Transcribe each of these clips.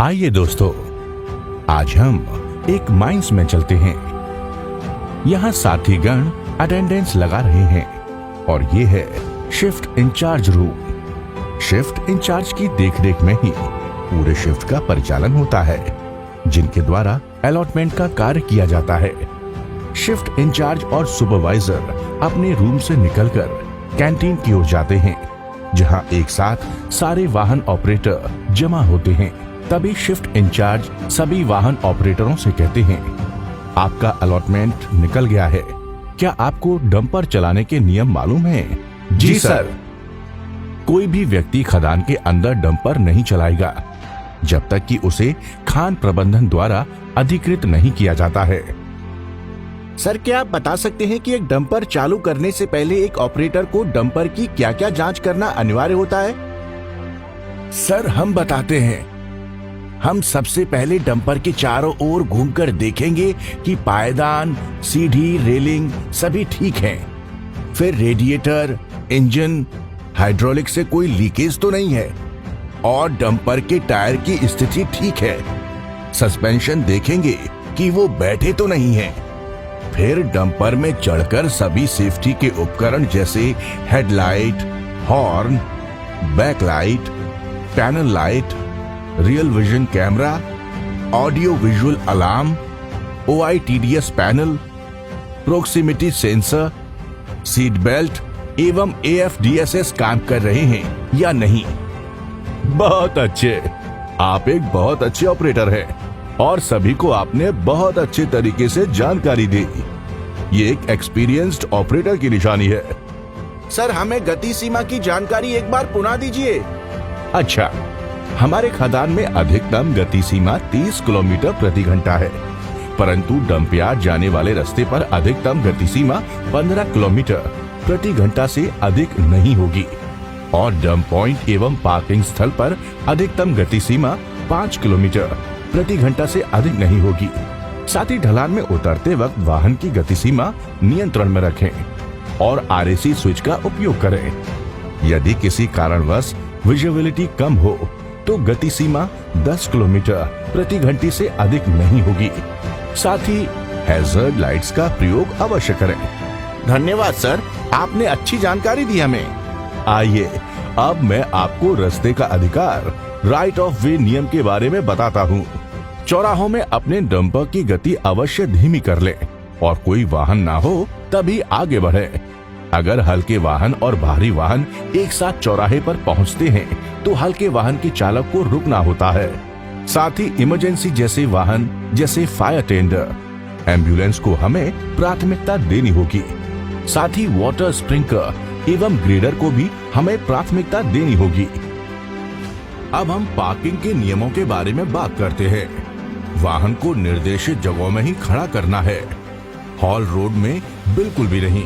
आइए दोस्तों, आज हम एक माइंस में चलते हैं। यहाँ साथीगण अटेंडेंस लगा रहे हैं और ये है shift in charge room. Shift in charge की देखरेख में ही पूरे शिफ्ट का परिचालन होता है, जिनके द्वारा अलॉटमेंट का कार्य किया जाता है। शिफ्ट इंचार्ज और सुपरवाइजर अपने रूम से निकलकर कैंटीन की ओर जाते हैं, जहां एक साथ सारे वाहन ऑपरेटर जमा होते हैं। तभी शिफ्ट इंचार्ज सभी वाहन ऑपरेटरों से कहते हैं, आपका अलॉटमेंट निकल गया है। क्या आपको डंपर चलाने के नियम मालूम हैं? जी सर। कोई भी व्यक्ति खदान के अंदर डंपर नहीं चलाएगा जब तक कि उसे खान प्रबंधन द्वारा अधिकृत नहीं किया जाता है। सर, क्या आप बता सकते हैं कि एक डंपर चालू करने से पहले एक ऑपरेटर को डंपर की क्या क्या जांच करना अनिवार्य होता है? सर, हम बताते हैं। हम सबसे पहले डंपर के चारों ओर घूमकर देखेंगे कि पायदान, सीढ़ी, रेलिंग सभी ठीक हैं। फिर रेडिएटर, इंजन, हाइड्रोलिक से कोई लीकेज तो नहीं है और डंपर के टायर की स्थिति ठीक है। सस्पेंशन देखेंगे कि वो बैठे तो नहीं है। फिर डंपर में चढ़कर सभी सेफ्टी के उपकरण जैसे headlight, horn, backlight, panel light, real vision camera, audio visual alarm, OITDS panel, proximity sensor, seat belt एवं AFDSS काम कर रहे हैं या नहीं। बहुत अच्छे, आप एक बहुत अच्छे ऑपरेटर हैं और सभी को आपने बहुत अच्छे तरीके से जानकारी दी। ये एक एक्सपीरियंस्ड ऑपरेटर की निशानी है। सर, हमें गति सीमा की जानकारी एक बार पुनः दीजिए। अच्छा, हमारे खदान में अधिकतम गति सीमा 30 किलोमीटर प्रति घंटा है, परंतु डंपयार्ड जाने वाले रास्ते पर अधिकतम गति सीमा 15 किलोमीटर प्रति घंटा से अधिक नहीं होगी और डंप पॉइंट एवं पार्किंग स्थल पर अधिकतम गति सीमा 5 किलोमीटर प्रति घंटा से अधिक नहीं होगी। साथ ही ढलान में उतरते वक्त वाहन की गति सीमा नियंत्रण में रखें और RAC स्विच का उपयोग करें। यदि किसी कारणवश विजिबिलिटी कम हो तो गति सीमा 10 किलोमीटर प्रति घंटे से अधिक नहीं होगी। साथ ही हैजर्ड लाइट्स का प्रयोग अवश्य करें। धन्यवाद सर, आपने अच्छी जानकारी दी हमें। आइए, अब मैं आपको रास्ते का अधिकार, राइट ऑफ वे नियम के बारे में बताता हूँ। चौराहों में अपने डंपर की गति अवश्य धीमी कर लें और कोई वाहन ना हो तभी आगे बढ़े। अगर हल्के वाहन और भारी वाहन एक साथ चौराहे पर पहुंचते हैं तो हल्के वाहन के चालक को रुकना होता है। साथ ही इमरजेंसी जैसे वाहन जैसे फायर टेंडर, एम्बुलेंस को हमें प्राथमिकता देनी होगी। साथ ही वाटर स्प्रिंकलर एवं ग्रेडर को भी हमें प्राथमिकता देनी होगी। अब हम पार्किंग के नियमों के बारे में बात करते हैं। वाहन को निर्देशित जगहों में ही खड़ा करना है, हॉल रोड में बिल्कुल भी नहीं।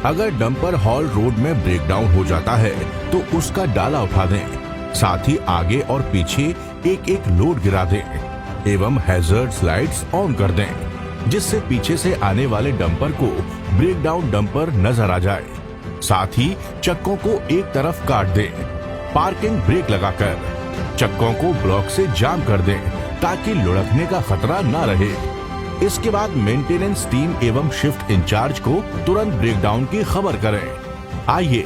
अगर डंपर हॉल रोड में ब्रेकडाउन हो जाता है तो उसका डाला उठा दें। साथ ही आगे और पीछे एक एक लोड गिरा दें एवं हैजर्ड लाइट्स ऑन कर दें, जिससे पीछे से आने वाले डंपर को ब्रेकडाउन डंपर नजर आ जाए। साथ ही चक्कों को एक तरफ काट दें। पार्किंग ब्रेक लगाकर चक्कों को ब्लॉक से जाम कर दें ताकि लुढ़कने का खतरा न रहे। इसके बाद मेंटेनेंस टीम एवं शिफ्ट इंचार्ज को तुरंत ब्रेकडाउन की खबर करें। आइए,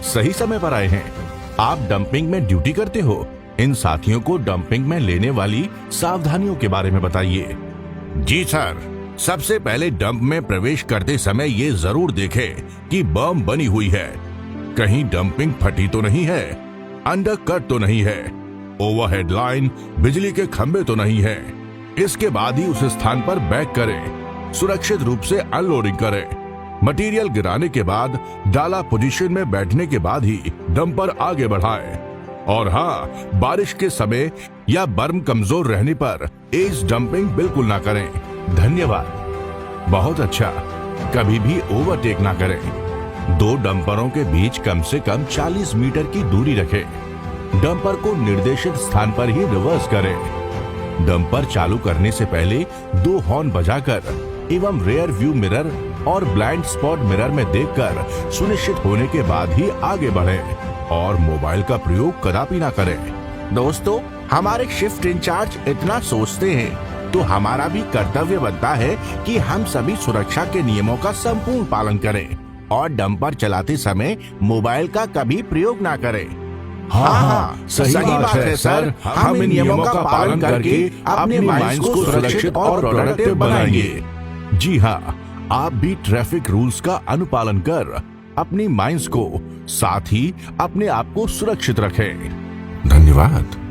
सही समय पर आए हैं। आप डंपिंग में ड्यूटी करते हो, इन साथियों को डंपिंग में लेने वाली सावधानियों के बारे में बताइए। जी सर, सबसे पहले डंप में प्रवेश करते समय ये जरूर देखें कि बम बनी हुई है, कहीं डंपिंग फटी तो नहीं है, अंडरकट तो नहीं है, ओवरहेड लाइन, बिजली के खंभे तो नहीं है। इसके बाद ही उस स्थान पर बैक करें। सुरक्षित रूप से अनलोडिंग करें। मटेरियल गिराने के बाद डाला पोजीशन में बैठने के बाद ही डंपर आगे बढ़ाएं। और हाँ, बारिश के समय या बर्म कमजोर रहने पर एज डंपिंग बिल्कुल ना करें। धन्यवाद। बहुत अच्छा। कभी भी ओवरटेक ना करें। दो डंपरों के बीच कम से कम 40 मीटर की दूरी रखें। डंपर को निर्देशित स्थान पर ही रिवर्स करें। डंपर चालू करने से पहले 2 हॉर्न बजाकर एवं रेयर व्यू मिरर और ब्लाइंड स्पॉट मिरर में देखकर सुनिश्चित होने के बाद ही आगे बढ़ें और मोबाइल का प्रयोग कदापि ना करें। दोस्तों, हमारे शिफ्ट इंचार्ज इतना सोचते हैं तो हमारा भी कर्तव्य बनता है कि हम सभी सुरक्षा के नियमों का संपूर्ण पालन करें और डंपर चलाते समय मोबाइल का कभी प्रयोग ना करें। हाँ, सही बात है सर। हम इन नियमों का पालन करके अपने माइंड्स को सुरक्षित और प्रोडक्टिव बनाएंगे। जी हाँ, आप भी ट्रैफिक रूल्स का अनुपालन कर अपनी माइंड्स को साथ ही अपने आप को सुरक्षित रखें। धन्यवाद।